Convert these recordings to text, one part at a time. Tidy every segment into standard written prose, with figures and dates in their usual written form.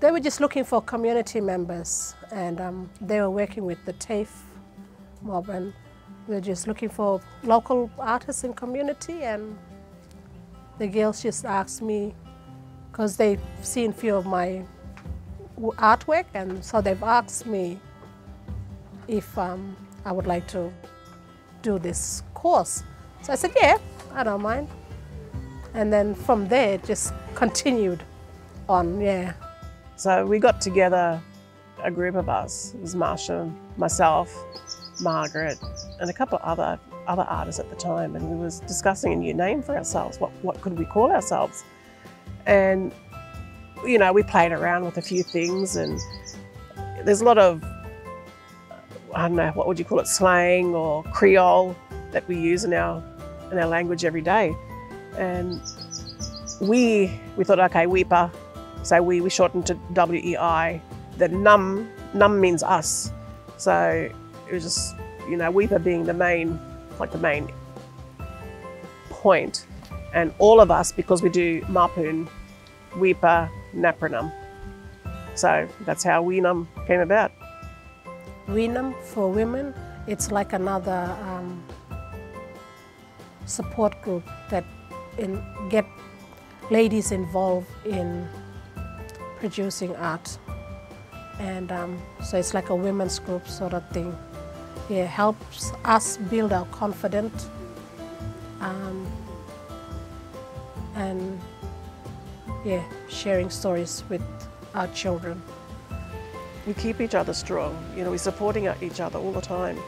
They were just looking for community members, and they were working with the TAFE mob, and they're just looking for local artists in community. And the girls just asked me, because they've seen a few of my artwork, and so they've asked me if I would like to do this course. So I said, yeah, I don't mind. And then from there, it just continued on, yeah. So we got together, a group of us. It was Marsha, myself, Margaret, and a couple of other artists at the time, and we was discussing a new name for ourselves. What could we call ourselves? And you know, we played around with a few things, and there's a lot of, I don't know, what would you call it, slang or Creole that we use in our language every day. And we thought, okay, Weipa, so we shortened to W-E-I. The num means us. So it was just, you know, Weipa being the main point. And all of us, because we do Mapoon, Weipa, Napranum. So that's how Wei'num came about. Wei'num for women, it's like another support group that get ladies involved in producing art. And so it's like a women's group sort of thing. It helps us build our confidence and yeah, sharing stories with our children. We keep each other strong. You know, we're supporting each other all the time.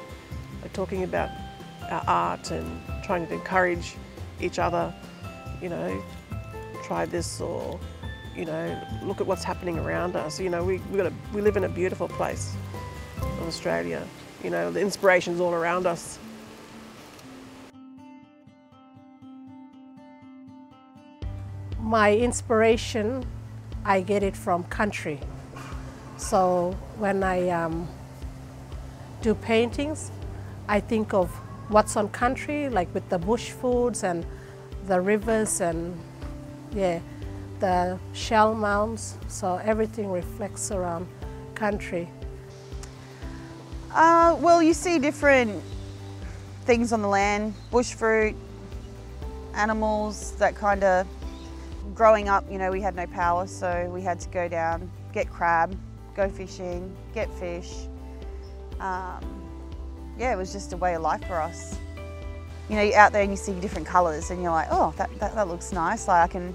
We're talking about our art and trying to encourage each other, you know, try this, or, you know, look at what's happening around us. You know, we live in a beautiful place of Australia. You know, the inspiration's all around us. My inspiration, I get it from country. So when I do paintings, I think of what's on country, like with the bush foods and the rivers and yeah, the shell mounds. So everything reflects around country. Well, you see different things on the land, bush fruit, animals, that kind of. Growing up, you know, we had no power, so we had to go down, get crab, go fishing, get fish. Yeah, it was just a way of life for us. You know, you're out there and you see different colours and you're like, oh, that looks nice. Like I can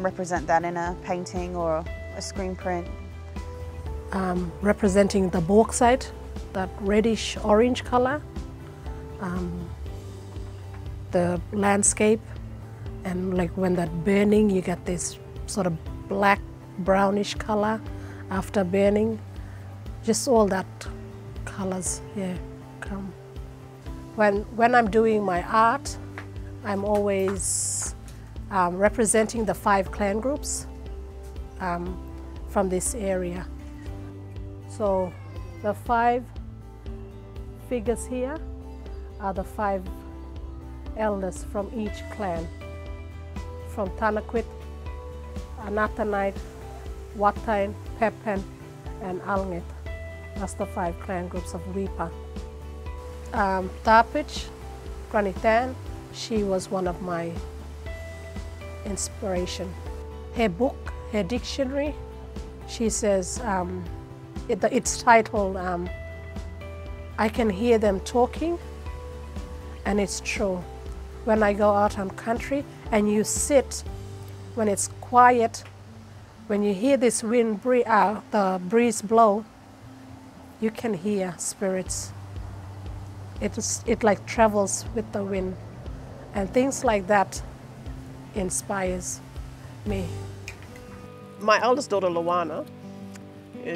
represent that in a painting or a screen print. Representing the bauxite, that reddish orange colour, the landscape, and like when that burning, you get this sort of black brownish colour after burning. Just all that colours, yeah, come. When I'm doing my art, I'm always representing the 5 clan groups from this area. So the 5 figures here are the 5 elders from each clan. From Tanakwit, Anatanite, Watain, Pepen, and Alngit. That's the 5 clan groups of Weipa. Tapich, Granitan, she was one of my inspiration. Her book, her dictionary, she says, it's titled, I Can Hear Them Talking, and it's true. When I go out on country and you sit, when it's quiet, when you hear this wind the breeze blow, you can hear spirits. It like travels with the wind, and things like that inspires me. My eldest daughter, Luana,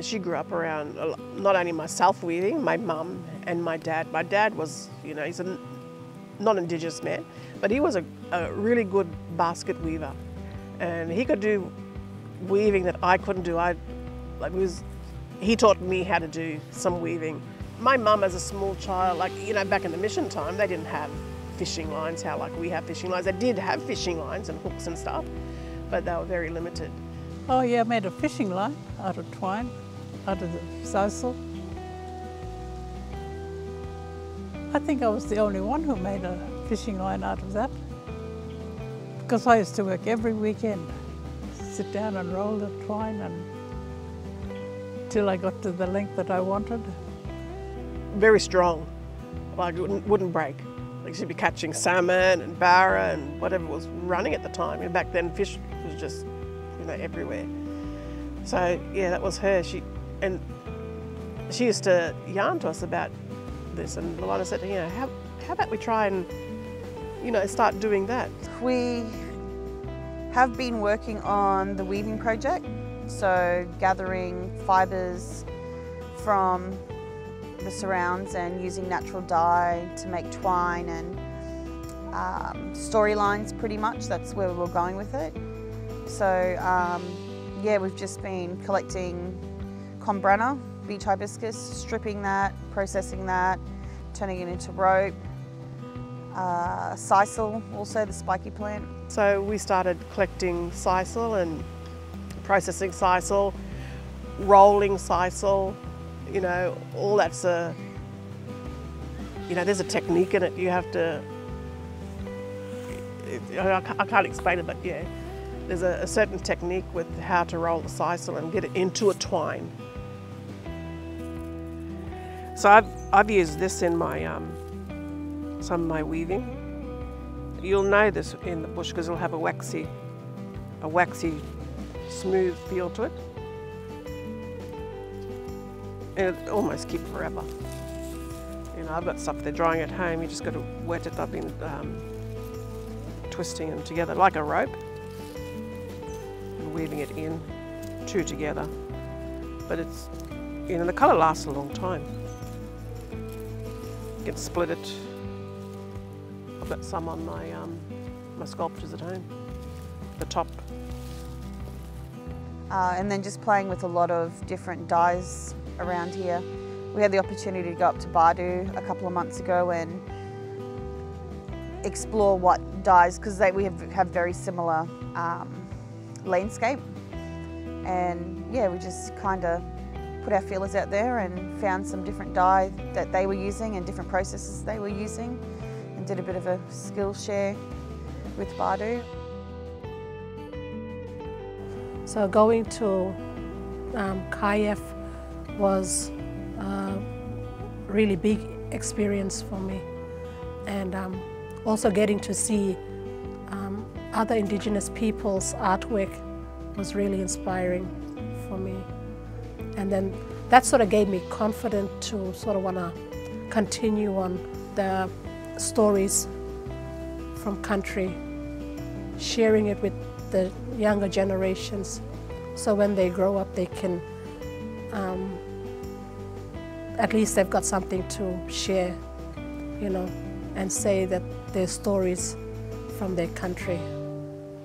she grew up around not only myself weaving, my mum and my dad. My dad was, you know, he's a non-Indigenous man, but he was a really good basket weaver, and he could do weaving that I couldn't do. He taught me how to do some weaving. My mum, as a small child, like, you know, back in the mission time, they didn't have fishing lines, how like we have fishing lines. They did have fishing lines and hooks and stuff, but they were very limited. Oh yeah, I made a fishing line out of twine, out of the sisal. I think I was the only one who made a fishing line out of that. Because I used to work every weekend, sit down and roll the twine until I got to the length that I wanted. Very strong, like it wouldn't break. Like she'd be catching salmon and barra and whatever was running at the time. And back then fish was just, everywhere. So yeah, that was her. She used to yarn to us about this, and Luana said, how about we try and, start doing that. We have been working on the weaving project, so gathering fibres from the surrounds and using natural dye to make twine and storylines pretty much. That's where we're going with it. So yeah, we've just been collecting combrana, beach hibiscus, stripping that, processing that, turning it into rope. Sisal, also the spiky plant. So we started collecting sisal and processing sisal, rolling sisal, all that's there's a technique in it. You have to, I can't explain it, but yeah, there's a certain technique with how to roll the sisal and get it into a twine. So I've used this in my some of my weaving. You'll know this in the bush because it'll have a waxy, smooth feel to it. And it'll almost keep forever. I've got stuff they're drying at home. You just got to wet it. I've been twisting them together like a rope and weaving it in, two together. But it's, the colour lasts a long time. You can split it. I've got some on my sculptures at home, the top. And then just playing with a lot of different dyes around here. We had the opportunity to go up to Badu a couple of months ago and explore what dyes, because we have very similar landscape. And yeah, we just kind of put our feelers out there and found some different dye that they were using and different processes they were using, and did a bit of a skill share with Badu. So going to Kiev was a really big experience for me, and also getting to see other Indigenous people's artwork was really inspiring for me. And then that sort of gave me confidence to sort of want to continue on the stories from country, sharing it with the younger generations, so when they grow up they can, at least they've got something to share, and say that their stories from their country.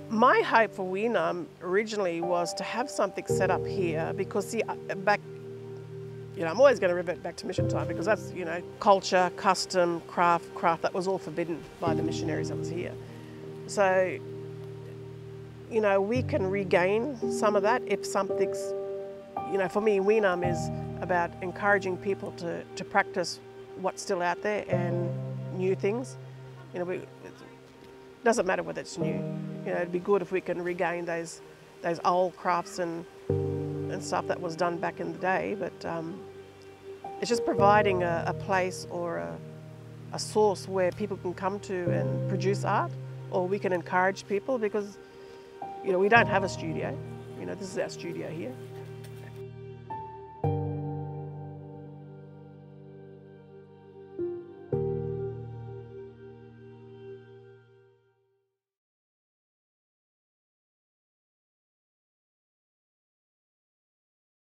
My hope for Wei'num originally was to have something set up here, because back, I'm always going to revert back to mission time, because that's, culture, custom, craft, that was all forbidden by the missionaries that was here. So, we can regain some of that if something's, for me, Wei'num is about encouraging people to practice what's still out there and new things. It doesn't matter whether it's new. It'd be good if we can regain those old crafts and stuff that was done back in the day. But it's just providing a place or a source where people can come to and produce art, or we can encourage people, because we don't have a studio. This is our studio here.